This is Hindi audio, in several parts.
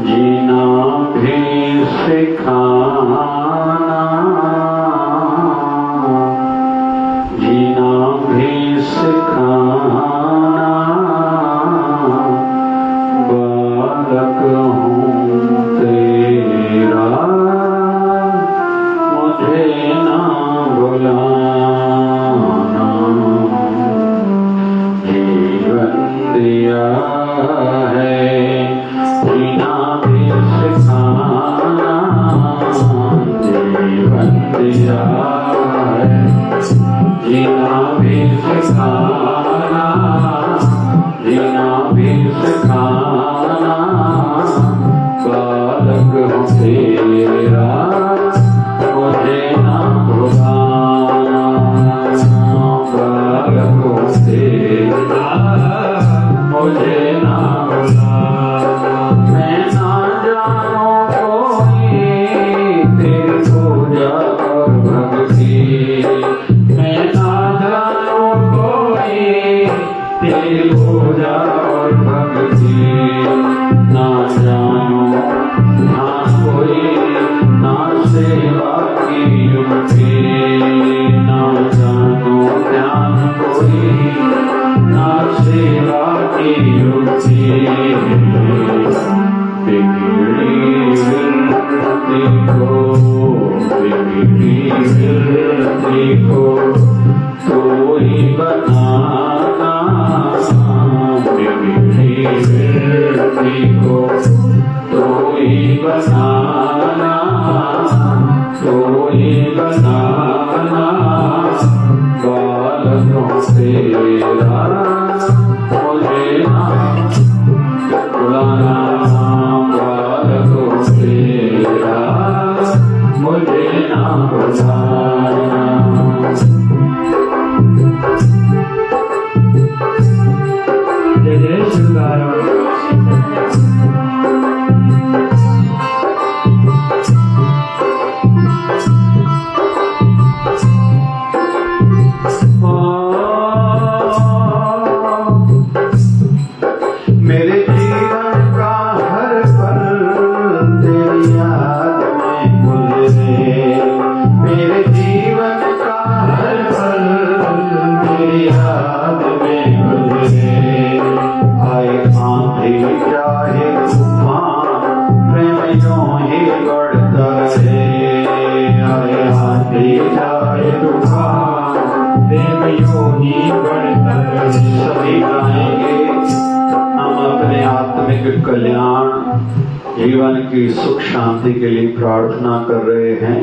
जीना भी सिखाना, जीना भी सिखाना, बालक हूँ तेरा मुझे ना भुलाना। जीवन दिया है जीना भी सिखाना, जीवन दिया है जीना भी सिखाना, जीना भी सिखाना, बालक हूँ तेरा मुझे ना भुलाना, बालक हूँ तेरा मुझे ना भुलाना। मैं ना जानो कोई तेरी पूजा और भक्ति, मैं ना जानो कोई तेरी पूजा और भक्ति, ना जानो ना कोई ना सेवा की युक्ति, ना जानो ध्यान कोई ना सेवा की युक्ति। बिगड़ी वृत्ति को, बिगड़ी वृत्ति को तो ही बनाना, बिगड़ी वृत्ति को तो ही बनाना, तो ही बनाना, बालकों तेरा मुझे ना भुलाना, बालकों तेरा मुझे ना भुलाना। जय जय शिवगारा। मेरे जीवन का हर पल तेरी याद में गुजरे, मेरे जीवन का हर पल तेरी याद में गुजरे। आए आंधी चाहे तूफान प्रेम यूं ही बढ़ता रहे, आए आंधी चाहे तूफान प्रेम यूं ही बढ़ता रहे। सभी गाएंगे हम अपने आत्मिक कल्याण जीवन की सुख शांति के लिए प्रार्थना कर रहे हैं।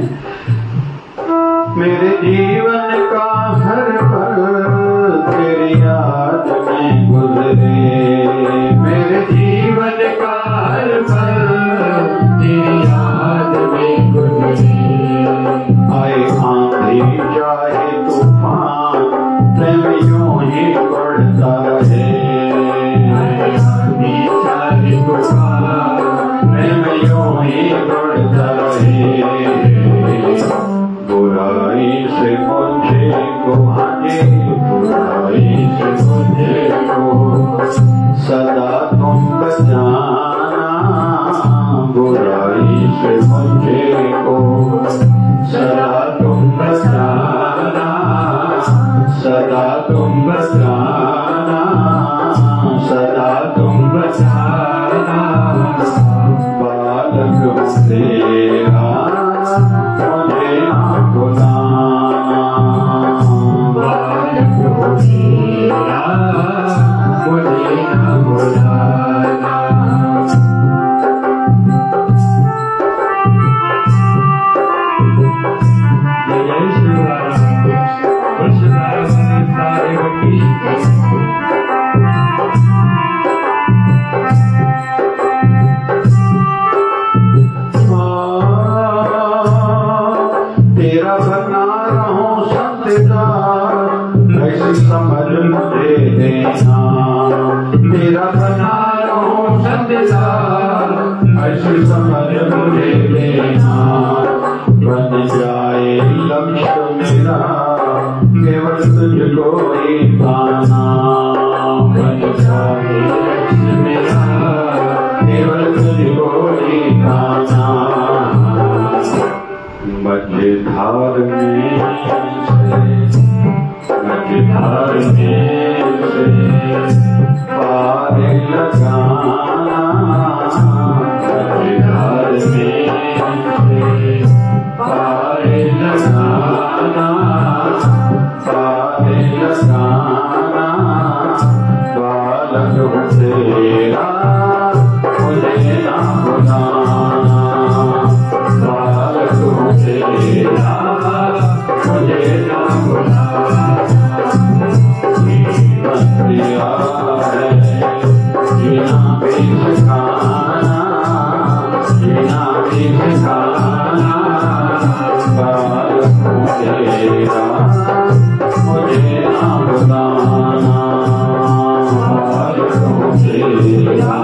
मेरे जीवन का हर पल तेरी याद में गुजरे, मेरे जीवन का हर पल तेरी याद में गुजरे। आए आंधी चाहे तूफान प्रेम यूं ही बढ़ता रहे, प्रेम यूं ही बढ़ता रहे। बुराई से मुझे को हटे, बुराई से मुझे को सदा तुम बचाना, बुराई से मुझे को सदा तुम बचाना, सदा तुम बचाना, सदा तुम बचाना, बालक तेरा मुझे ना भुलाना, बालक तेरा मुझे ना भुलाना। जय जय शिवगारा। शिवगारा सारे वकील तेरा बना रहूं सत्तार ऐसी समझ मुझे देना, तेरा बना रहूं सत्तार ऐसी समझ मुझे देना। बन जाए लक्ष्य मेरा केवल तुझको ही पाना, बन जाए लक्ष्य मेरा मझधार में से पार लगाना, मझधार में से पार लगाना, पार लगाना, बालक हूँ तेरा मुझे ना भुलाना, बालक हूँ तेरा मुझे ना भुलाना। दिया है जीना भी सिखाना, जीना भी सिखाना, बालक हूँ तेरा मुझे ना भुलाना, बालक हूँ तेरा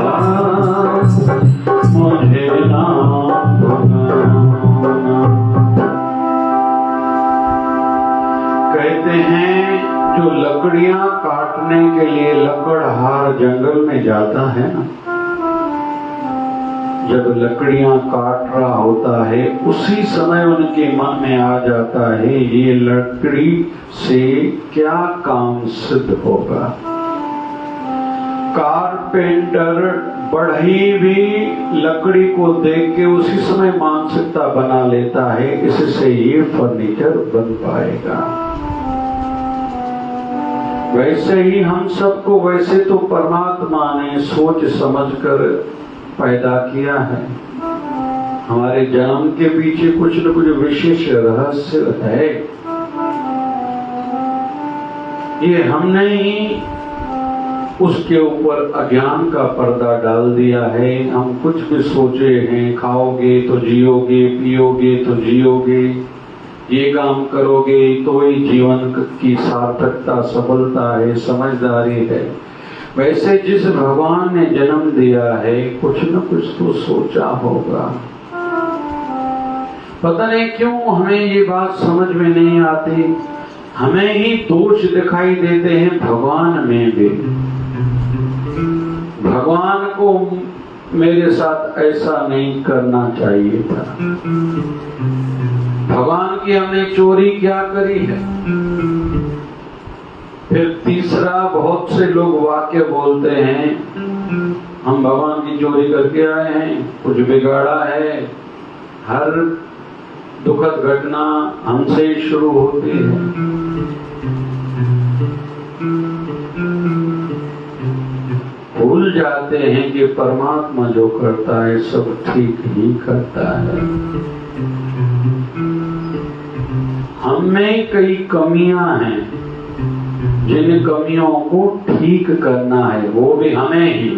मुझे ना भुलाना। कहते हैं जो लकड़ियां काटने के लिए लकड़हार जंगल में जाता है ना, जब लकड़ियां काट रहा होता है उसी समय उनके मन में आ जाता है ये लकड़ी से क्या काम सिद्ध होगा। कारपेंटर बढ़ई भी लकड़ी को देख के उसी समय मानसिकता बना लेता है इससे ये फर्नीचर बन पाएगा। वैसे ही हम सबको वैसे तो परमात्मा ने सोच समझकर पैदा किया है। हमारे जन्म के पीछे कुछ न कुछ विशेष रहस्य है। ये हमने ही उसके ऊपर अज्ञान का पर्दा डाल दिया है। हम कुछ भी सोचे हैं, खाओगे तो जियोगे, पियोगे तो जियोगे, ये काम करोगे तो ही जीवन की सार्थकता सफलता है, समझदारी है। वैसे जिस भगवान ने जन्म दिया है कुछ न कुछ तो सोचा होगा। पता नहीं क्यों हमें ये बात समझ में नहीं आती। हमें ही दोष दिखाई देते हैं भगवान में भी। भगवान को मेरे साथ ऐसा नहीं करना चाहिए था। भगवान की हमने चोरी क्या करी है। फिर तीसरा, बहुत से लोग वाक्य बोलते हैं हम भगवान की चोरी करके आए हैं, कुछ बिगाड़ा है। हर दुखद घटना हमसे ही शुरू होती है। भूल जाते हैं कि परमात्मा जो करता है सब ठीक ही करता है। हम में कई कमियां हैं, जिन कमियों को ठीक करना है वो भी हमें ही।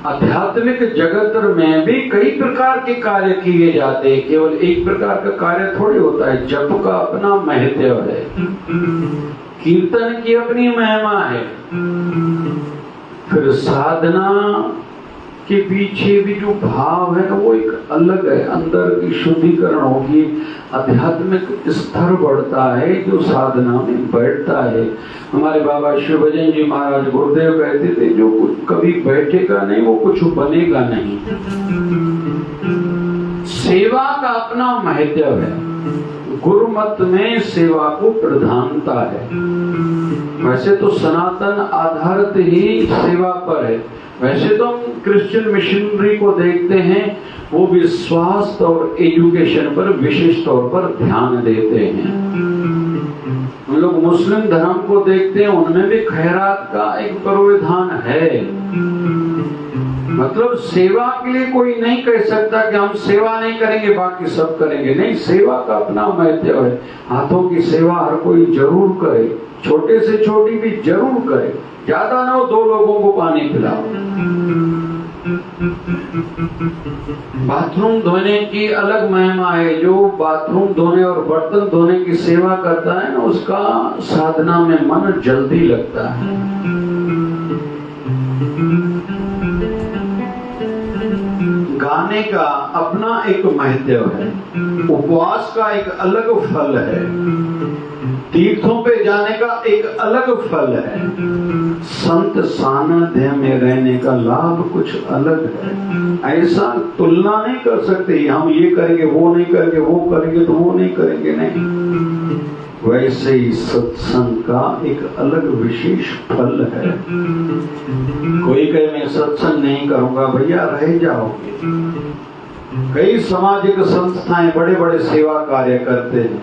आध्यात्मिक जगत में भी कई प्रकार के कार्य किए जाते हैं। केवल एक प्रकार का कार्य थोड़ी होता है। जप का अपना महत्व है, कीर्तन की अपनी महिमा है। फिर साधना के पीछे भी जो भाव है ना वो एक अलग है। अंदर की शुद्धिकरण होगी, आध्यात्मिक स्तर बढ़ता है जो साधना में बैठता है। हमारे बाबा शिवभजन जी महाराज गुरुदेव कहते थे जो कुछ कभी बैठेगा नहीं वो कुछ बनेगा नहीं। सेवा का अपना महत्व है। गुरुमत में सेवा को प्रधानता है। वैसे तो सनातन आधारित ही सेवा पर है। वैसे तो हम क्रिश्चियन मिशनरी को देखते हैं, वो भी स्वास्थ्य और एजुकेशन पर विशेष तौर पर ध्यान देते हैं। हम लोग मुस्लिम धर्म को देखते हैं, उनमें भी खैरात का एक प्रावधान है। मतलब सेवा के लिए कोई नहीं कह सकता कि हम सेवा नहीं करेंगे बाकी सब करेंगे। नहीं, सेवा का अपना महत्व है। हाथों की सेवा हर कोई जरूर करे, छोटे से छोटी भी जरूर करे। ज्यादा ना हो, 2 लोगों को पानी पिलाओ। बाथरूम धोने की अलग महिमा है। जो बाथरूम धोने और बर्तन धोने की सेवा करता है ना, उसका साधना में मन जल्दी लगता है। गाने का अपना एक महत्व है। उपवास का एक अलग फल है। तीर्थों पे जाने का एक अलग फल है। संत सानिध्य में रहने का लाभ कुछ अलग है। ऐसा तुलना नहीं कर सकते, हम ये करेंगे वो नहीं करेंगे, वो करेंगे तो वो नहीं करेंगे, नहीं। वैसे ही सत्संग का एक अलग विशेष फल है। कोई कहे मैं सत्संग नहीं करूंगा, भैया रह जाओगे। कई सामाजिक संस्थाएं बड़े बड़े सेवा कार्य करते हैं,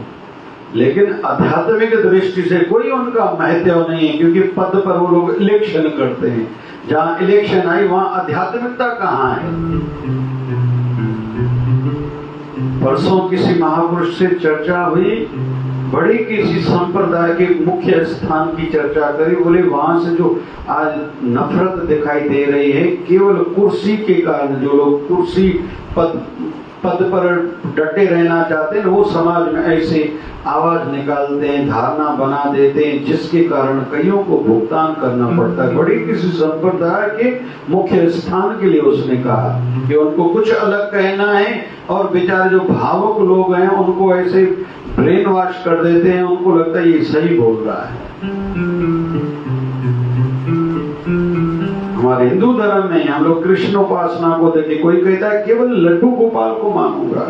लेकिन आध्यात्मिक दृष्टि से कोई उनका महत्व नहीं है, क्योंकि पद पर वो लोग इलेक्शन करते हैं। जहाँ इलेक्शन आई वहाँ आध्यात्मिकता कहाँ है? परसों किसी महापुरुष से चर्चा हुई, बड़ी किसी संप्रदाय के मुख्य स्थान की चर्चा करी। बोले वहां से जो आज नफरत दिखाई दे रही है केवल कुर्सी के कारण, जो लोग कुर्सी पद पर डटे रहना चाहते हैं, वो समाज में ऐसे आवाज निकालते हैं, धारणा बना देते हैं, जिसके कारण कईयों को भुगतान करना पड़ता है। बड़ी किसी संप्रदाय के मुख्य स्थान के लिए उसने कहा कि उनको कुछ अलग कहना है, और बेचारे जो भावुक लोग हैं उनको ऐसे ब्रेन वॉश कर देते हैं, उनको लगता है ये सही बोल रहा है। हमारे हिंदू धर्म में हम लोग कृष्ण उपासना को देखे, कोई कहता है केवल लड्डू गोपाल को मानूंगा,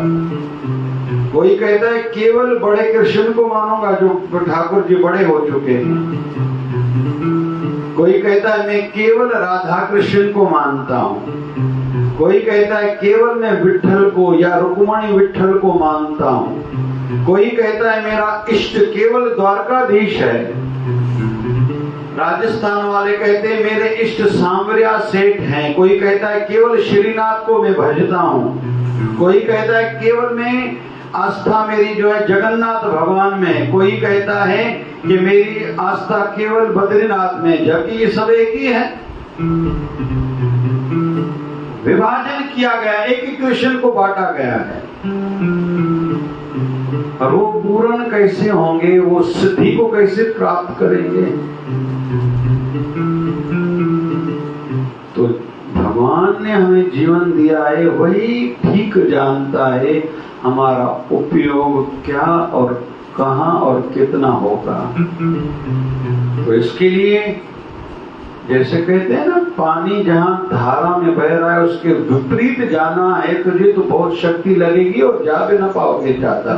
कोई कहता है केवल बड़े कृष्ण को मानूंगा जो ठाकुर जी बड़े हो चुके हैं, कोई कहता है मैं केवल राधा कृष्ण को मानता हूँ, कोई कहता है केवल मैं विट्ठल को या रुक्मणी विट्ठल को मानता हूँ, कोई कहता है मेरा इष्ट केवल द्वारकाधीश है। राजस्थान वाले कहते हैं मेरे इष्ट सांवरिया सेठ हैं, कोई कहता है केवल श्रीनाथ को मैं भजता हूँ, कोई कहता है केवल मैं आस्था मेरी जो है जगन्नाथ भगवान में, कोई कहता है कि मेरी आस्था केवल बद्रीनाथ में, जबकि ये सब एक ही है। विभाजन किया गया, एक ही कृष्ण को बांटा गया है, और वो पूर्ण कैसे होंगे, वो सिद्धि को कैसे प्राप्त करेंगे? तो भगवान ने हमें जीवन दिया है, वही ठीक जानता है हमारा उपयोग क्या और कहाँ और कितना होगा। तो इसके लिए जैसे कहते हैं ना, पानी जहाँ धारा में बह रहा है उसके विपरीत जाना है तुझे तो बहुत शक्ति लगेगी और जा भी ना पाओगे ज्यादा।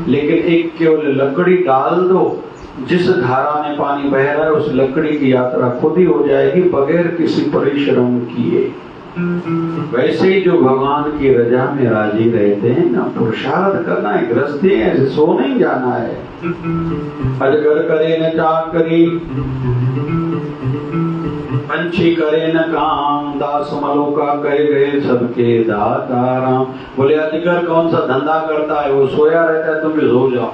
लेकिन एक केवल लकड़ी डाल दो, जिस धारा में पानी बह रहा है उस लकड़ी की यात्रा खुद ही हो जाएगी बगैर किसी परिश्रम किए। वैसे ही जो भगवान की रजा में राजी रहते हैं ना, पुरुषार्थ करना है, गृहस्थी है, ऐसे सो नहीं जाना है। अजगर करे न चाकरी, पंछी करे न काम, दास मलोका कहे गए सबके दाता राम। बोले अजगर कौन सा धंधा करता है, वो सोया रहता है, तुम भी सो जाओ।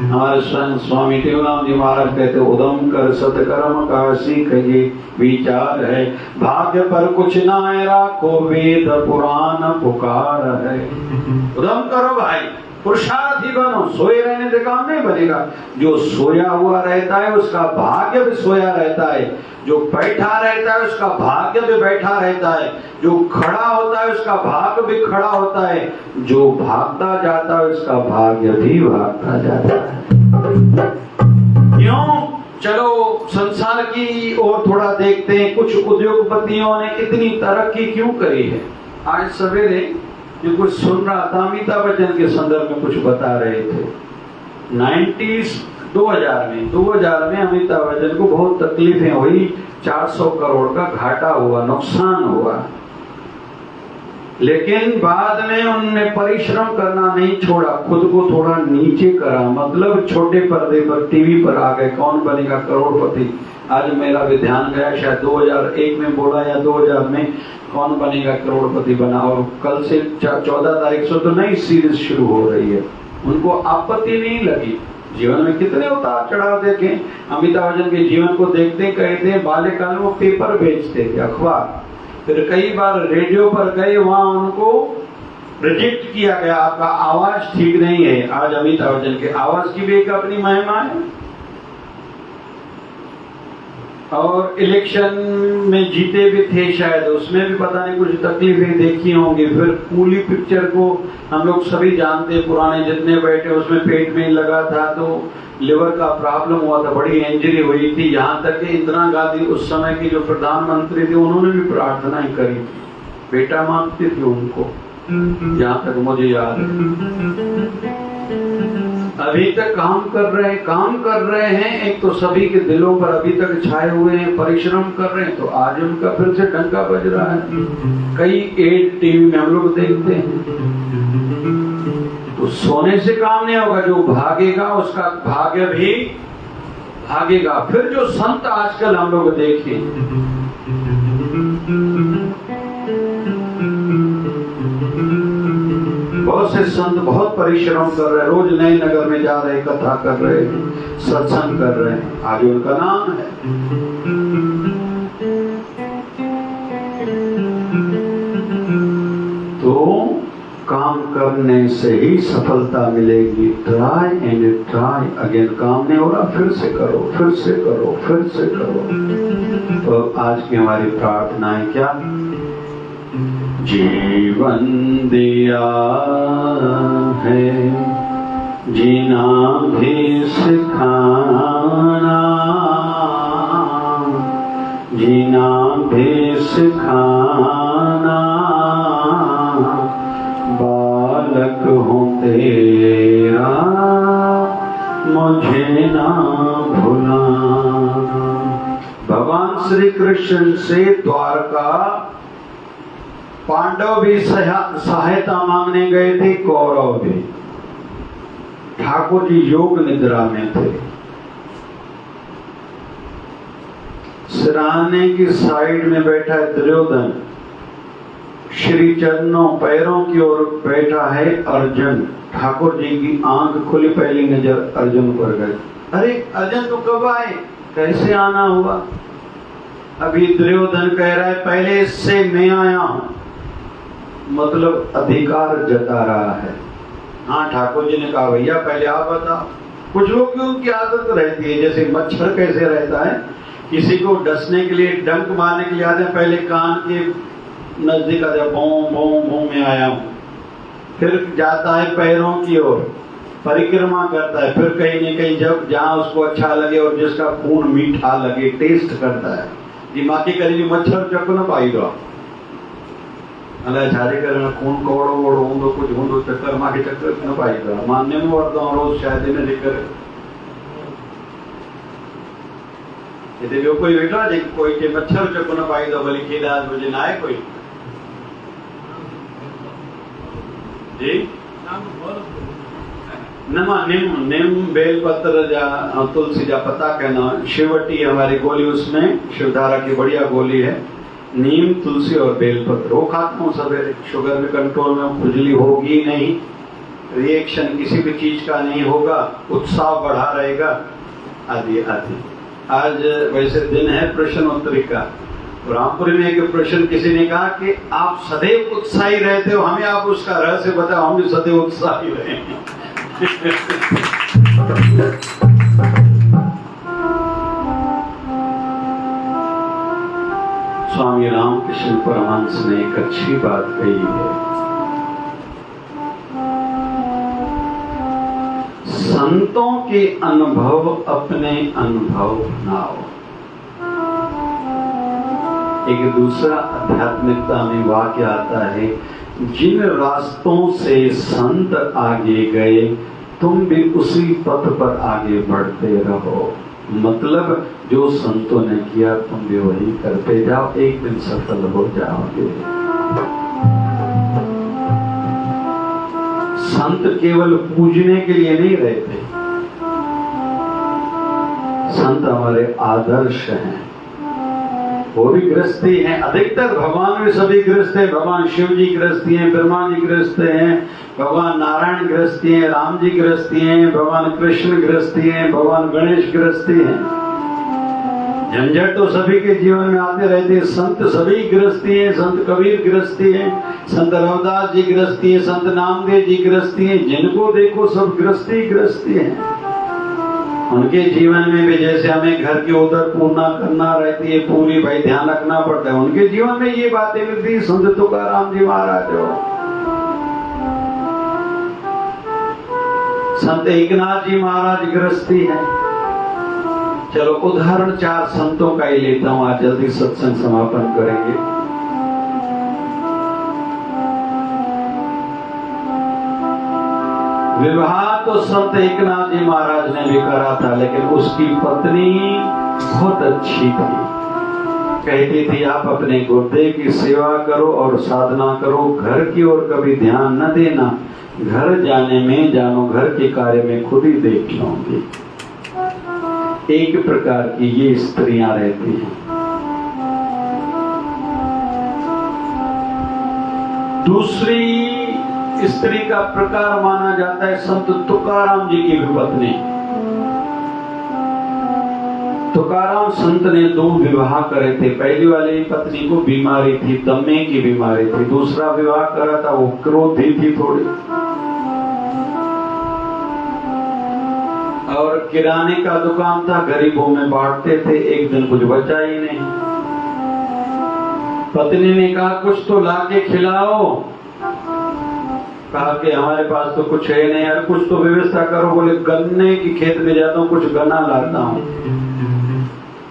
हमारे स्वामी टेवराम जी महाराज कहते उदम कर सतकर्म काशी कहे विचार है, भाग्य पर कुछ ना राखो वेद पुराण पुकार है। उदम करो भाई, पुरुषार्थी बनो, सोए रहने से काम नहीं बनेगा। जो सोया हुआ रहता है उसका भाग्य भी सोया रहता है, जो बैठा रहता है उसका भाग्य भी बैठा रहता है, जो खड़ा होता है उसका भाग्य भी खड़ा होता है, जो भागता जाता है उसका भाग्य भी भागता जाता है। क्यों? चलो संसार की ओर थोड़ा देखते हैं, कुछ उद्योगपतियों ने इतनी तरक्की क्यों करी है। आज सवेरे जो कुछ सुन रहा था, अमिताभ बच्चन के संदर्भ में कुछ बता रहे थे। 2000 में अमिताभ बच्चन को बहुत तकलीफें हुई, 400 करोड़ का घाटा हुआ, नुकसान हुआ, लेकिन बाद में उन्होंने परिश्रम करना नहीं छोड़ा, खुद को थोड़ा नीचे करा, मतलब छोटे पर्दे पर टीवी पर आ गए, कौन बनेगा करोड़पति। आज मेरा भी ध्यान गया, शायद 2001 में बोला या 2000 में, कौन बनेगा करोड़पति बना, और कल से 14 तारीख से तो नई सीरीज शुरू हो रही है। उनको आपत्ति नहीं लगी। जीवन में कितने उतार चढ़ाव देखे, अमिताभ बच्चन के जीवन को देखते कहते हैं बाल्यकाल में वो पेपर बेचते थे, अखबार, फिर कई बार रेडियो पर गए, वहां उनको रिजेक्ट किया गया, आपका आवाज ठीक नहीं है। आज अमिताभ बच्चन के आवाज की भी एक अपनी महिमा है। और इलेक्शन में जीते भी थे शायद, उसमें भी पता नहीं कुछ तकलीफें देखी होंगी। फिर कूली पिक्चर को हम लोग सभी जानते, पुराने जितने बैठे उसमें पेट में लगा था, तो लिवर का प्रॉब्लम हुआ था, बड़ी इंजरी हुई थी, यहाँ तक कि इंदिरा गांधी उस समय की जो प्रधानमंत्री थी उन्होंने भी प्रार्थनाएं करी थी, बेटा मांगती थी उनको, जहाँ तक मुझे याद है। अभी तक काम कर रहे हैं। एक तो सभी के दिलों पर अभी तक छाए हुए हैं, परिश्रम कर रहे हैं, तो आज उनका फिर से डंका बज रहा है। कई एड टीवी में हम लोग देखते हैं। तो सोने से काम नहीं होगा, जो भागेगा उसका भाग्य भी भागेगा। फिर जो संत आजकल हम लोग देखें, बहुत से संत बहुत परिश्रम कर रहे हैं, रोज नए नगर में जा रहे, कथा कर रहे, सत्संग कर रहे हैं, आज उनका नाम है। तो काम करने से ही सफलता मिलेगी। Try and try again. काम नहीं हो रहा, फिर से करो, फिर से करो, फिर से करो। तो आज की हमारी प्रार्थनाएं क्या? जीवन दिया है, जीना भी सिखाना, जीना भी सिखाना, बालक हूँ तेरा मुझे ना भुलाना। भगवान श्री कृष्ण से द्वारका पांडव भी सहायता मांगने गए थे, कौरव भी। ठाकुर जी योग निद्रा में थे, सिराने की साइड में बैठा है दुर्योधन, श्री चरणों पैरों की ओर बैठा है अर्जुन। ठाकुर जी की आंख खुली, पहली नजर अर्जुन पर गई। अरे अर्जुन तो कब आए, कैसे आना हुआ? अभी दुर्योधन कह रहा है पहले इससे मैं आया हूं, मतलब अधिकार जता रहा है। हाँ, ठाकुर जी ने कहा भैया पहले आप बताओ। कुछ लोग की उनकी आदत रहती है, जैसे मच्छर कैसे रहता है, किसी को डसने के लिए, डंक मारने के लिए आते हैं, पहले कान के नजदीक आ जाए, भों भों भों में आया हूं, फिर जाता है पैरों की ओर, परिक्रमा करता है, फिर कहीं न कहीं जब जहां उसको अच्छा लगे और जिसका खून मीठा लगे टेस्ट करता है। दिमागी करीबी मच्छर चक न पाई दो अल्लाह झारे कर खून कोड़ो वोड़ो होंदो कुछ होंदो चक्कर माके चक्कर न पाई दो मानने में वर्तो रोज शायद ने जिक्र यदि जो कोई बैठा जे कोई के मच्छर चक न पाई दो भली के आज मुझे ना है कोई जी नमा नीम बेलपत्र जा तुलसी जा पता कहना शिवटी हमारी गोली, उसमें शिवधारा की बढ़िया गोली है। नीम, तुलसी और बेलपत्र वो खाता हूँ सवेरे। शुगर में कंट्रोल में, खुजली होगी नहीं, रिएक्शन किसी भी चीज का नहीं होगा, उत्साह बढ़ा रहेगा, आदि आदि। आज वैसे दिन है प्रश्नोत्तरी का। रामपुर में एक प्रश्न किसी ने कहा कि आप सदैव उत्साही रहते हो, हमें आप उसका रहस्य बताओ, हम भी सदैव उत्साही रहे। स्वामी रामकृष्ण परमहंस ने एक अच्छी बात कही है, संतों के अनुभव अपने अनुभव बनाओ। एक दूसरा आध्यात्मिकता में वाक्य आता है, जिन रास्तों से संत आगे गए तुम भी उसी पथ पर आगे बढ़ते रहो। मतलब जो संतों ने किया तुम भी वही करते जाओ, एक दिन सफल हो जाओगे। संत केवल पूजने के लिए नहीं रहते, संत हमारे आदर्श हैं, वो भी गृहस्थी हैं। अधिकतर भगवान भी सभी गृहस्थ हैं। भगवान शिव जी गृहस्थी हैं, ब्रह्मा जी गृहस्थ हैं, भगवान नारायण गृहस्थी हैं, राम जी गृहस्थी हैं, भगवान कृष्ण गृहस्थी हैं, भगवान गणेश गृहस्थी हैं। झंझट तो सभी के जीवन में आते रहते हैं। संत सभी गृहस्थी हैं, संत कबीर गृहस्थी हैं, संत रविदास जी गृहस्थी हैं, संत नामदेव जी गृहस्थी हैं। जिनको देखो सब गृहस्थी गृहस्थी हैं। उनके जीवन में भी जैसे हमें घर की उधर पूर्णा करना रहती है, पूरी भाई ध्यान रखना पड़ता है, उनके जीवन में ये बातें मिलती। संत तुकाराम जी महाराज हो, संत एकनाथ जी महाराज गृहस्थी है। चलो उदाहरण 4 संतों का ही लेता हूं, आज जल्दी सत्संग समापन करेंगे। विवाह तो संत एकनाथ जी महाराज ने भी करा था, लेकिन उसकी पत्नी बहुत अच्छी थी। कहती थी आप अपने गुरुदेव की सेवा करो और साधना करो, घर की ओर कभी ध्यान न देना, घर जाने में जानो घर के कार्य में खुद ही देख लूंगी। एक प्रकार की ये स्त्रियां रहती हैं। दूसरी स्त्री का प्रकार माना जाता है संत तुकाराम जी की भी पत्नी। तुकाराम संत ने 2 विवाह करे थे। पहली वाली पत्नी को बीमारी थी, दमे की बीमारी थी। दूसरा विवाह करा था, वो क्रोधी थी थोड़ी, और किराने का दुकान था, गरीबों में बांटते थे। एक दिन कुछ बचा ही नहीं। पत्नी ने कहा कुछ तो लाके खिलाओ। कहा कि हमारे पास तो कुछ है नहीं यार, कुछ तो व्यवस्था करो। बोले गन्ने की खेत में जाता हूँ, कुछ गन्ना लाता हूँ।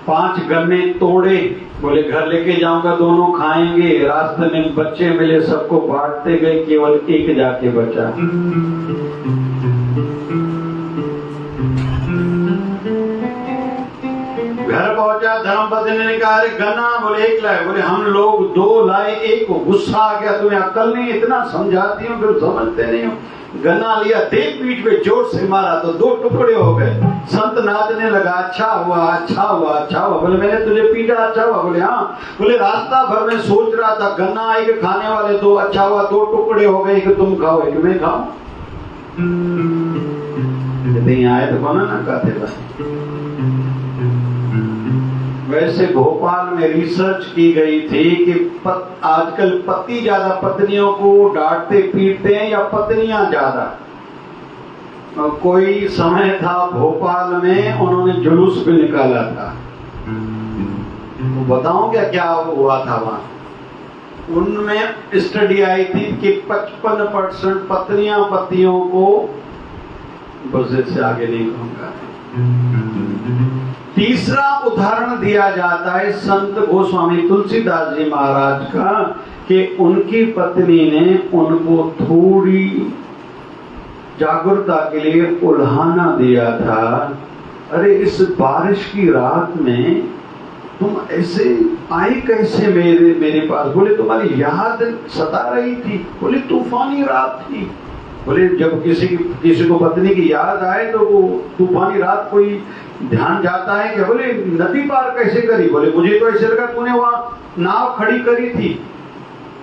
5 गन्ने तोड़े, बोले घर लेके जाऊंगा, दोनों खाएंगे। रास्ते में बच्चे मिले, सबको बांटते गए, केवल एक जाके बचा। घर पहुंचा, धर्मपत्नी ने कहा अरे गन्ना, बोले 1 लाए। बोले हम लोग 2 लाए, 1 को गुस्सा आ गया, तुम्हें अक्ल नहीं, इतना समझाती हूँ फिर समझते नहीं हो। गन्ना लिया, दे पीठ पे जोर से मारा तो 2 टुकड़े हो गए। संत नाचने लगा, अच्छा हुआ अच्छा हुआ अच्छा हुआ। बोले मैंने तुझे पीटा, अच्छा हुआ? बोले हाँ। बोले रास्ता भर में सोच रहा था गन्ना आई के खाने वाले 2, अच्छा हुआ 2 टुकड़े हो गए, कि तुम खाओ कि मैं खाऊं। आए तो कौन ना कहते भाई। वैसे भोपाल में रिसर्च की गई थी कि आजकल पति ज्यादा पत्नियों को डांटते पीटते हैं या पत्नियां ज्यादा। कोई समय था भोपाल में, उन्होंने जुलूस भी निकाला था। तो बताऊं क्या हुआ था वहां। उनमें स्टडी आई थी कि 55% पत्नियां पतियों को, बस इससे आगे नहीं कहूंगा। तीसरा उदाहरण दिया जाता है संत गोस्वामी तुलसीदास जी महाराज का, कि उनकी पत्नी ने उनको थोड़ी जागरूकता के लिए उल्हाना दिया था। अरे इस बारिश की रात में तुम ऐसे आई कैसे मेरे पास? बोले तुम्हारी याद सता रही थी। बोले तूफानी रात थी। बोले जब किसी को पत्नी की याद आए तो वो तूफानी रात कोई ध्यान जाता है क्या? बोले नदी पार कैसे करी? बोले मुझे तो ऐसे लगा तूने वहां नाव खड़ी करी थी।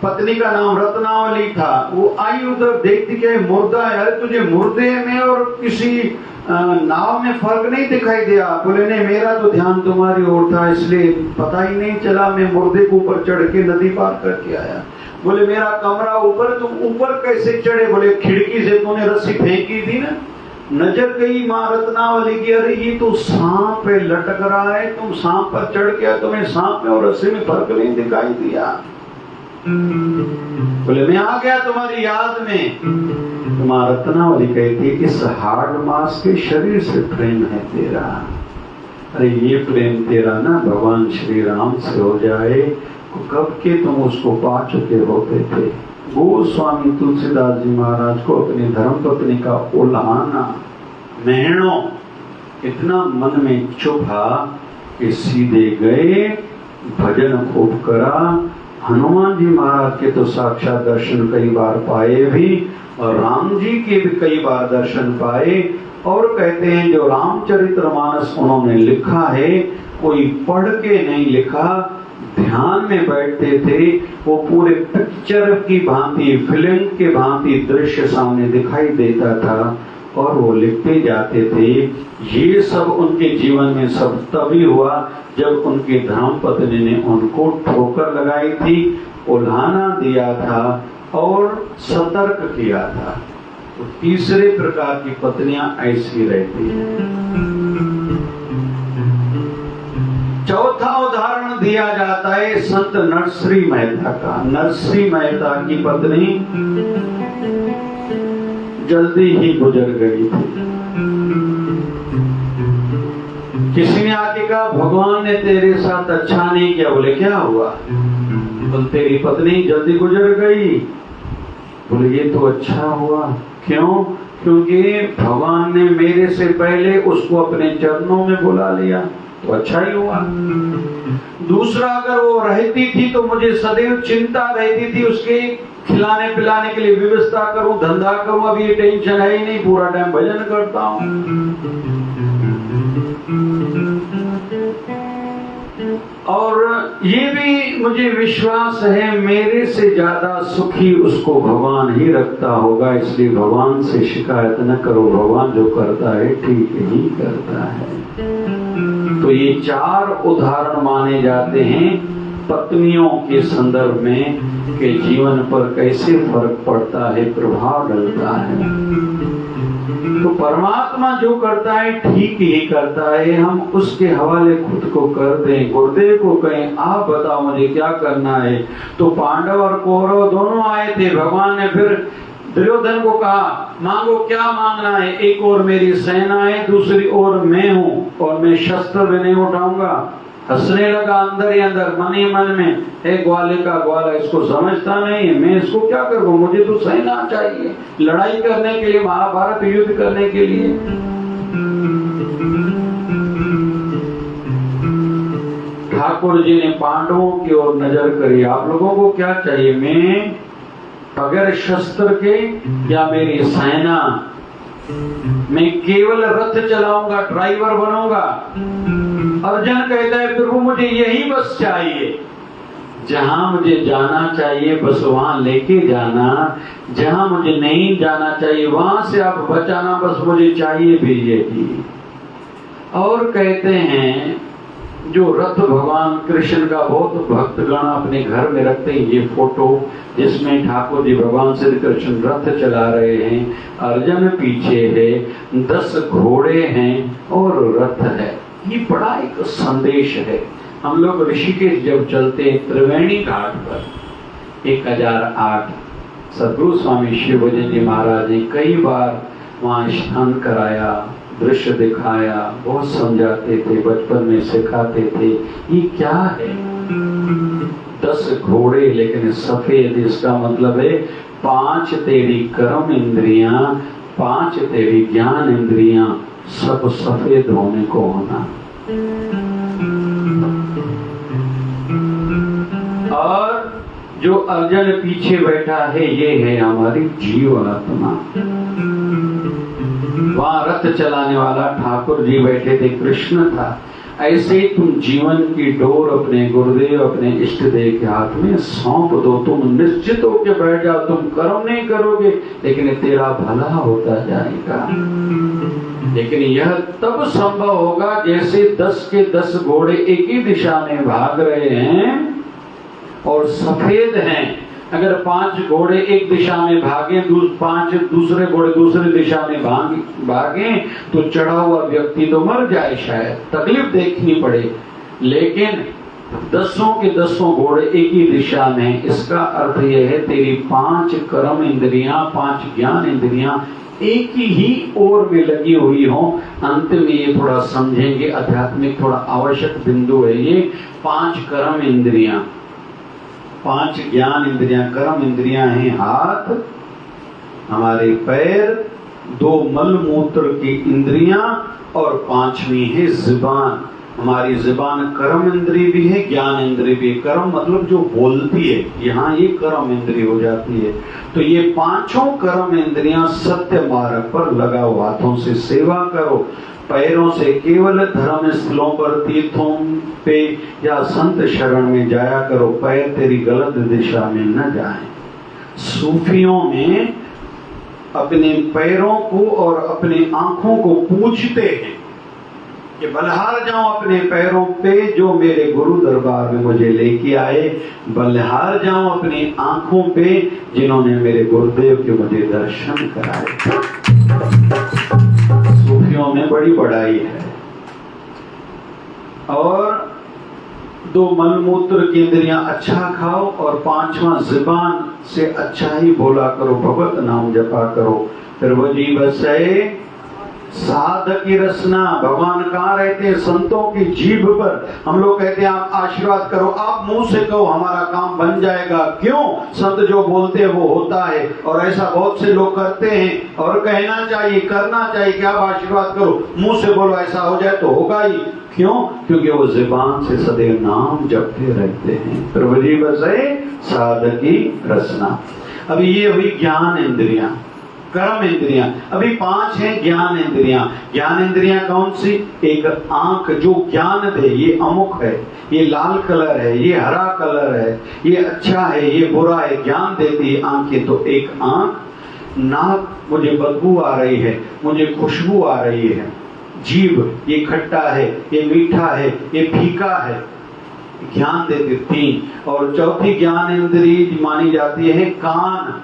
पत्नी का नाम रत्नावली था। वो आई उधर देखती क्या मुर्दा है। अरे तुझे मुर्दे में और किसी नाव में फर्क नहीं दिखाई दिया? बोले नहीं, मेरा तो ध्यान तुम्हारी ओर था, इसलिए पता ही नहीं चला। मैं मुर्दे के ऊपर चढ़ के नदी पार करके आया। बोले मेरा कमरा ऊपर, तुम ऊपर कैसे चढ़े? बोले खिड़की से तूने रस्सी फेंकी थी ना, नजर गई मां रत्नावली की, अरे ये तो सांप पे लटक रहा है, तुम सांप पर चढ़ गया, तुम्हें सांप में और रस्सी में फर्क नहीं दिखाई दिया? बोले मैं आ गया तुम्हारी याद में। तो मां रत्नावली कहती इस हार्ड मास के शरीर से प्रेम है तेरा। अरे ये प्रेम तेरा ना भगवान श्री राम से हो जाए, कब के तुम उसको पा चुके होते थे। गोस्वामी तुलसीदास जी महाराज को अपनी धर्मपत्नी का उल्हाना, महणों इतना मन में चुभा कि सीधे गए, भजन खूब करा। हनुमान जी महाराज के तो साक्षात दर्शन कई बार पाए भी, और राम जी के भी कई बार दर्शन पाए। और कहते हैं जो रामचरितमानस उन्होंने लिखा है, कोई पढ़ के नहीं लिखा, ध्यान में बैठते थे, वो पूरे पिक्चर की भांति, फिल्म के भांति दृश्य सामने दिखाई देता था और वो लिखते जाते थे। ये सब उनके जीवन में सब तभी हुआ जब उनके धर्मपत्नी ने उनको ठोकर लगाई थी, उल्हाना दिया था और सतर्क किया था। तो तीसरे प्रकार की पत्नियां ऐसी रहती हैं। चौथा उदाहरण दिया जाता है संत नरश्री मेहता का। नरश्री मेहता की पत्नी जल्दी ही गुजर गई थी। किसी ने आके कहा भगवान ने तेरे साथ अच्छा नहीं किया। बोले क्या हुआ? बोले तेरी पत्नी जल्दी गुजर गई। बोले ये तो अच्छा हुआ। क्यों? क्योंकि भगवान ने मेरे से पहले उसको अपने चरणों में बुला लिया, तो अच्छा ही हुआ। दूसरा, अगर वो रहती थी तो मुझे सदैव चिंता रहती थी उसके खिलाने पिलाने के लिए व्यवस्था करूं, धंधा करूं। अभी ये टेंशन है ही नहीं, पूरा टाइम भजन करता हूं। और ये भी मुझे विश्वास है मेरे से ज्यादा सुखी उसको भगवान ही रखता होगा, इसलिए भगवान से शिकायत न करो। भगवान जो करता है ठीक ही करता है। तो ये 4 उदाहरण माने जाते हैं पत्नियों के संदर्भ में कि जीवन पर कैसे फर्क पड़ता है, प्रभाव डलता है। तो परमात्मा जो करता है ठीक ही करता है। हम उसके हवाले खुद को कर दें, गुरुदेव को कहें आप बताओ मुझे क्या करना है। तो पांडव और कौरव दोनों आए थे। भगवान ने फिर दुर्योधन को कहा मांगो, क्या मांगना है? एक और मेरी सेना है, दूसरी ओर मैं हूं और मैं शस्त्र भी नहीं उठाऊंगा। हंसने लगा अंदर ही अंदर, मन ही मन में, हे ग्वाले का ग्वाला, इसको समझता नहीं है, मैं इसको क्या करूं? मुझे तो सेना चाहिए लड़ाई करने के लिए, महाभारत युद्ध करने के लिए। ठाकुर जी ने पांडवों की ओर नजर करी, आप लोगों को क्या चाहिए? मैं बगैर शस्त्र के या मेरी सेना? मैं केवल रथ चलाऊंगा, ड्राइवर बनूंगा। अर्जुन कहता है प्रभु मुझे यही बस चाहिए, जहां मुझे जाना चाहिए बस वहां लेके जाना, जहां मुझे नहीं जाना चाहिए वहां से आप बचाना, बस मुझे चाहिए भी यही। और कहते हैं जो रथ भगवान कृष्ण का बहुत भक्तगण अपने घर में रखते हैं, ये फोटो जिसमें ठाकुर जी भगवान श्री कृष्ण रथ चला रहे हैं, अर्जुन पीछे है, 10 घोड़े हैं और रथ है। ये बड़ा एक संदेश है। हम लोग ऋषिकेश जब चलते त्रिवेणी घाट पर 1008 सदगुरु स्वामी शिवभजन जी महाराज ने कई बार वहां स्नान कराया, दृश्य दिखाया, बहुत समझाते थे, बचपन में सिखाते थे। ये क्या है? 10 घोड़े लेकिन सफेद, इसका मतलब है 5 तेरी कर्म इंद्रियां, 5 तेरी ज्ञान इंद्रियां, सब सफेद होने को होना। और जो अर्जुन पीछे बैठा है ये है हमारी जीवात्मा। वहां रथ चलाने वाला ठाकुर जी बैठे थे, कृष्ण था। ऐसे ही तुम जीवन की डोर अपने गुरुदेव, अपने इष्ट देव के हाथ में सौंप दो। तुम निश्चित होकर बैठ जाओ, तुम कर्म नहीं करोगे लेकिन तेरा भला होता जाएगा। लेकिन यह तब संभव होगा जैसे 10 के 10 घोड़े एक ही दिशा में भाग रहे हैं और सफेद हैं। अगर 5 घोड़े एक दिशा में भागे, 5 दूसरे घोड़े दूसरी दिशा में भागे तो चढ़ा हुआ व्यक्ति तो मर जाए, शायद तकलीफ देखनी पड़े। लेकिन 10 के 10 घोड़े एक ही दिशा में, इसका अर्थ यह है तेरी 5 कर्म इंद्रियां, 5 ज्ञान इंद्रियां एक ही ओर में लगी हुई हो। अंत में ये थोड़ा समझेंगे, आध्यात्मिक थोड़ा आवश्यक बिंदु है ये। 5 कर्म इंद्रियां, 5 ज्ञान इंद्रियां। कर्म इंद्रियां हैं हाथ, हमारे पैर, 2 मल मूत्र की इंद्रियां और 5वीं है जुबान। हमारी जुबान कर्म इंद्रिय भी है, ज्ञान इंद्रिय भी है। कर्म मतलब जो बोलती है, यहाँ ये कर्म इंद्रिय हो जाती है। तो ये 5 कर्म इंद्रियां सत्य मार्ग पर लगाओ, हाथों से सेवा करो, पैरों से केवल धर्म स्थलों पर, तीर्थों पे या संत शरण में जाया करो, पैर तेरी गलत दिशा में न जाएं। सूफियों में अपने पैरों को और अपनी आंखों को पूछते हैं कि बलिहार जाऊं अपने पैरों पे जो मेरे गुरु दरबार में मुझे लेके आए, बलिहार जाऊं अपनी आंखों पे जिन्होंने मेरे गुरुदेव के मुझे दर्शन कराए। सूफियों में बड़ी बड़ाई है। और 2 मलमूत्र की इंद्रियां, अच्छा खाओ, और 5वां जुबान से अच्छा ही बोला करो, भगवत नाम जपा करो। प्रभु जी बसे साधक की रसना। भगवान कहाँ रहते हैं? संतों की जीभ पर। हम लोग कहते हैं आप आशीर्वाद करो, आप मुंह से कहो हमारा काम बन जाएगा। क्यों? संत जो बोलते हैं वो होता है, और ऐसा बहुत से लोग करते हैं। और कहना चाहिए, करना चाहिए कि आप आशीर्वाद करो, मुंह से बोलो ऐसा हो जाए तो होगा ही। क्यों? क्योंकि वो जुबान से सदैव नाम जपते रहते हैं। प्रभु जी बसे साधक की रसना। अभी ये हुई ज्ञान इंद्रियां, कर्म इंद्रियां। अभी 5 हैं ज्ञान इंद्रियां। ज्ञान इंद्रियां कौन सी? एक आंख जो ज्ञान दे, ये अमुक है, ये लाल कलर है, ये हरा कलर है, ये अच्छा है, ये बुरा है, ज्ञान देती है आंखें। तो एक आंख। नाक, मुझे बदबू आ रही है, मुझे खुशबू आ रही है। जीभ, ये खट्टा है, ये मीठा है, ये फीका है, ज्ञान देती 3। और चौथी ज्ञान इंद्रिय मानी जाती है कान।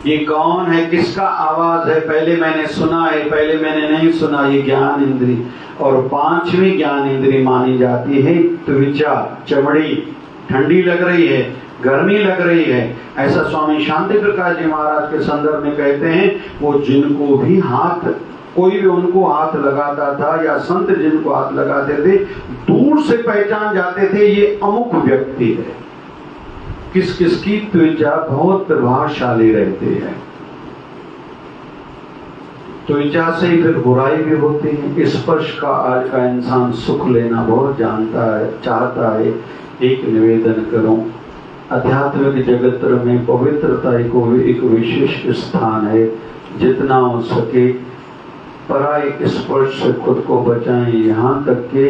ये कौन है, किसका आवाज है, पहले मैंने सुना है, पहले मैंने नहीं सुना, ये ज्ञान इंद्रिय। और 5वीं ज्ञान इंद्रिय मानी जाती है त्वचा, चमड़ी। ठंडी लग रही है, गर्मी लग रही है, ऐसा स्वामी शांति प्रकाश जी महाराज के संदर्भ में कहते हैं। वो जिनको भी हाथ, कोई भी उनको हाथ लगाता था या संत जिनको हाथ लगाते थे, दूर से पहचान जाते थे ये अमुक व्यक्ति है। किस किस की त्वचा बहुत प्रभावशाली रहती है। त्वचा से फिर बुराई भी होती है। स्पर्श का आज का इंसान सुख लेना बहुत जानता है, चाहता है। एक निवेदन करूं, आध्यात्मिक जगत में पवित्रता को एक विशेष स्थान है। जितना हो सके पराई स्पर्श से खुद को बचाएं। यहाँ तक के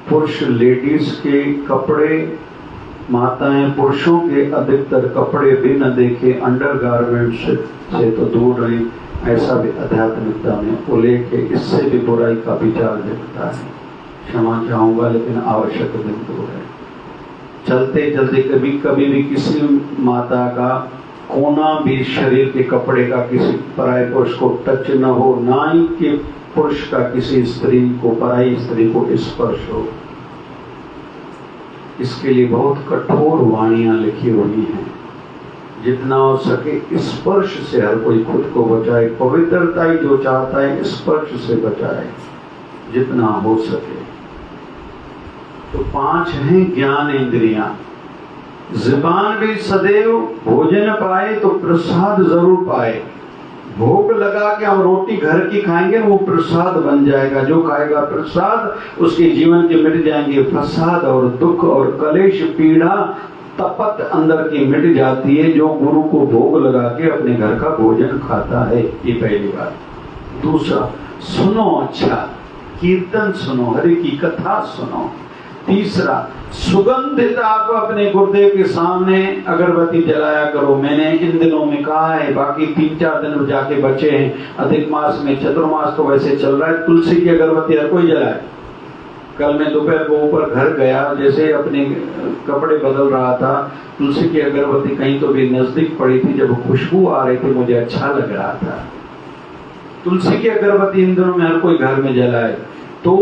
पुरुष लेडीज के कपड़े, माताएं पुरुषों के अधिकतर कपड़े भी न देखे, अंडरगारमेंट से तो दूर रही। ऐसा भी आध्यात्मिकता में उल्लेख है। इससे भी बुराई का विचार जगता है। क्षमा चाहूंगा लेकिन आवश्यक बिंदु है। चलते चलते कभी कभी भी किसी माता का कोना भी शरीर के कपड़े का किसी पराय पुरुष को टच न हो, ना ही कि पुरुष का किसी स्त्री को, पराई स्त्री को स्पर्श हो। इसके लिए बहुत कठोर वाणियां लिखी हुई हैं। जितना हो सके स्पर्श से हर कोई खुद को बचाए। पवित्रता ही जो चाहता है स्पर्श से बचाए जितना हो सके। तो 5 हैं ज्ञान इंद्रियां। जुबान भी सदैव भोजन पाए तो प्रसाद जरूर पाए। भोग लगा के हम रोटी घर की खाएंगे, वो प्रसाद बन जाएगा। जो खाएगा प्रसाद उसके जीवन के मिट जाएंगे फसाद और दुख और कलेश, पीड़ा, तपत अंदर की मिट जाती है जो गुरु को भोग लगा के अपने घर का भोजन खाता है। ये पहली बात। दूसरा, सुनो अच्छा कीर्तन, सुनो हरि की कथा सुनो। तीसरा, सुगंधित आप अपने गुरुदेव के सामने अगरबत्ती जलाया करो। मैंने इन दिनों में कहा है, बाकी 3-4 दिन जाके बचे हैं। अधिक मास में, चतुर्मास तो वैसे चल रहा है, तुलसी की अगरबत्ती हर कोई जलाए। कल मैं दोपहर को ऊपर घर गया, जैसे अपने कपड़े बदल रहा था, तुलसी की अगरबत्ती कहीं तो भी नजदीक पड़ी थी। जब खुशबू आ रही थी मुझे अच्छा लग रहा था। तुलसी की अगरबत्ती इन दिनों में हर कोई घर में जलाए। तो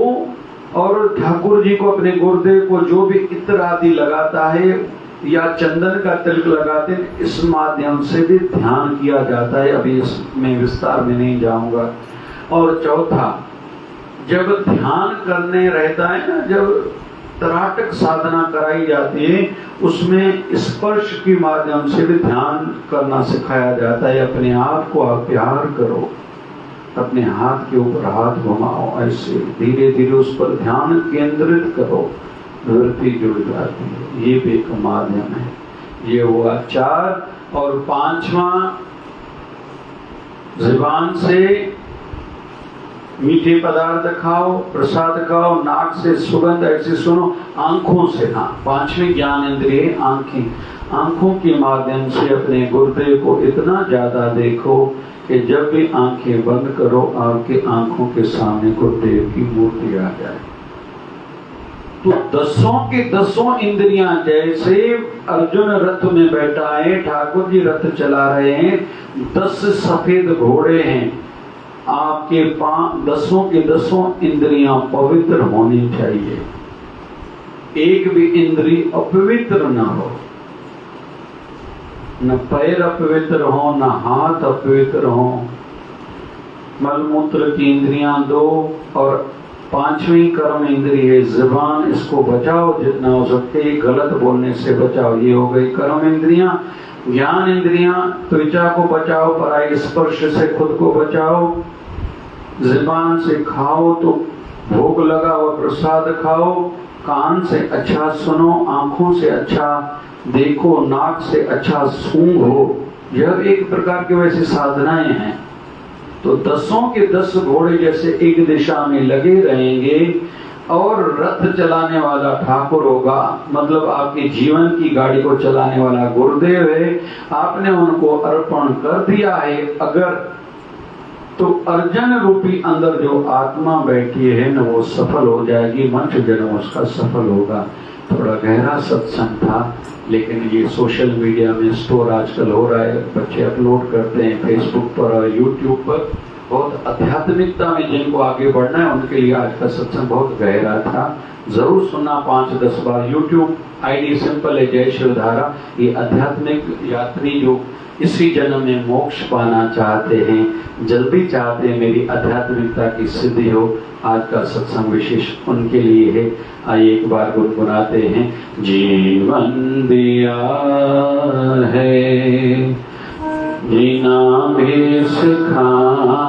और ठाकुर जी को, अपने गुरुदेव को जो भी इत्र आदि लगाता है या चंदन का तिलक लगाते हैं, इस माध्यम से भी ध्यान किया जाता है। अभी इसमें विस्तार में नहीं जाऊंगा। और चौथा, जब ध्यान करने रहता है ना, जब तराटक साधना कराई जाती है, उसमें स्पर्श के माध्यम से भी ध्यान करना सिखाया जाता है। अपने आप को आप प्यार करो, अपने हाथ के ऊपर हाथ घुमाओ, ऐसे धीरे धीरे उस पर ध्यान केंद्रित करो, वृत्ति जुड़ जाती है। ये भी एक माध्यम है। ये हुआ 4। और 5वां, जुबान से मीठे पदार्थ खाओ, प्रसाद खाओ, नाक से सुगंध ऐसे सुनो, आंखों से। हाँ, 5वीं ज्ञान इंद्रिय आंखें। आंखों के माध्यम से अपने गुरुदेव को इतना ज्यादा देखो कि जब भी आंखें बंद करो आपकी आंखों के सामने गुरुदेव की मूर्ति आ जाए। तो 10 के 10 इंद्रियां, जैसे अर्जुन रथ में बैठा है, ठाकुर जी रथ चला रहे हैं, 10 सफेद घोड़े हैं, आपके 10 के 10 इंद्रियां पवित्र होनी चाहिए। एक भी इंद्रिय अपवित्र ना हो, न पैर अपवित्र हो, न हाथ अपवित्र हो, मलमूत्र की इंद्रियां 2 और 5वीं कर्म इंद्रिय ज़ुबान, इसको बचाओ जितना हो सके, गलत बोलने से बचाओ। ये हो गई कर्म इंद्रियां। ज्ञान इंद्रियां, त्वचा को बचाओ, पराई स्पर्श से खुद को बचाओ। ज़ुबान से खाओ तो भोग लगा हुआ प्रसाद खाओ, कान से अच्छा सुनो, आंखों से अच्छा देखो, नाक से अच्छा सूंघो। यह एक प्रकार की वैसी साधनाएं हैं। तो 10 के 10 घोड़े जैसे एक दिशा में लगे रहेंगे और रथ चलाने वाला ठाकुर होगा, मतलब आपके जीवन की गाड़ी को चलाने वाला गुरुदेव है। आपने उनको अर्पण कर दिया है अगर, तो अर्जन रूपी अंदर जो आत्मा बैठी है न, वो सफल हो जाएगी, मनुष्य जन्म उसका सफल होगा। थोड़ा गहरा सत्संग था, लेकिन ये सोशल मीडिया में स्टोर आजकल हो रहा है, बच्चे अपलोड करते हैं फेसबुक पर और यूट्यूब पर। बहुत आध्यात्मिकता में जिनको आगे बढ़ना है उनके लिए आज का सत्संग बहुत गहरा था। जरूर सुनना 5-10 बार। यूट्यूब आईडी सिंपल है, जय शिवधारा। ये आध्यात्मिक यात्री जो इसी जन्म में मोक्ष पाना चाहते हैं, जल्दी चाहते हैं मेरी आध्यात्मिकता की सिद्धि हो, आज का सत्संग विशेष उनके लिए है। आइए एक बार गुनगुनाते हैं। जीवन दिया है जीना भी सिखाना,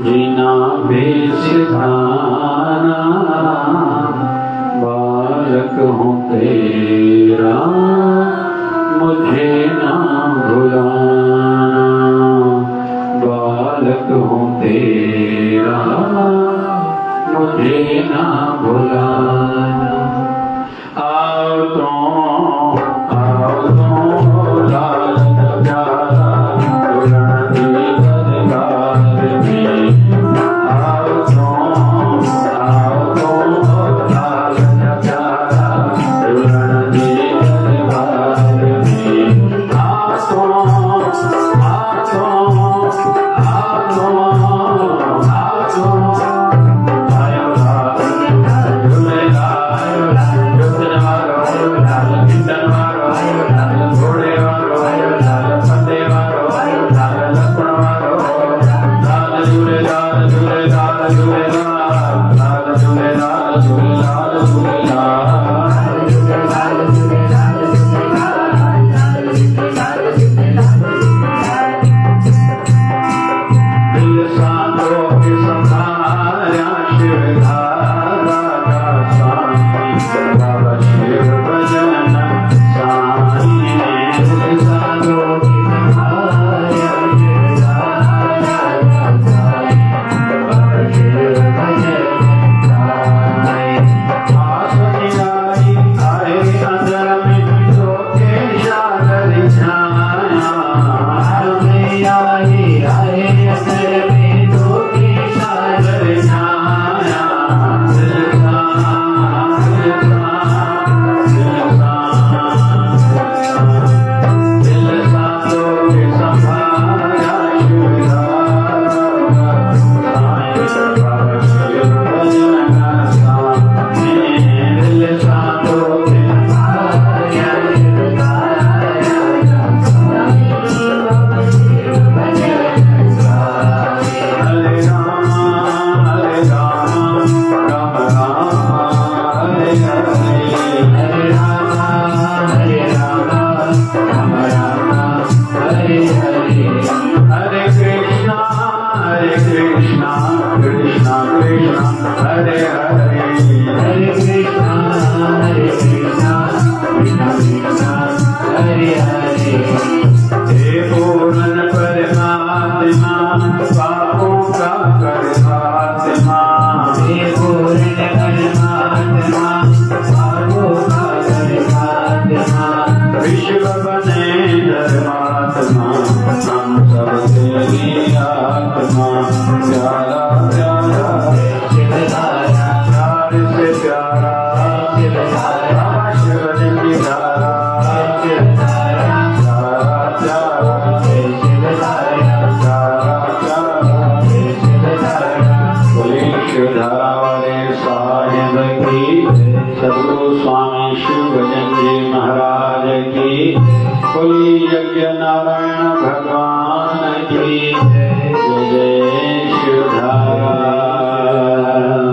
जीना भी सिखाना, बालक हूँ तेरा मुझे ना भुलाना, बालक हूँ तेरा मुझे ना भुलाना। आओ तो लाल प्यारा दुल्हन दी दरबार में, आओ तो लाल प्यारा दुल्हन दी दरबार में, बोली यज्ञ नारायण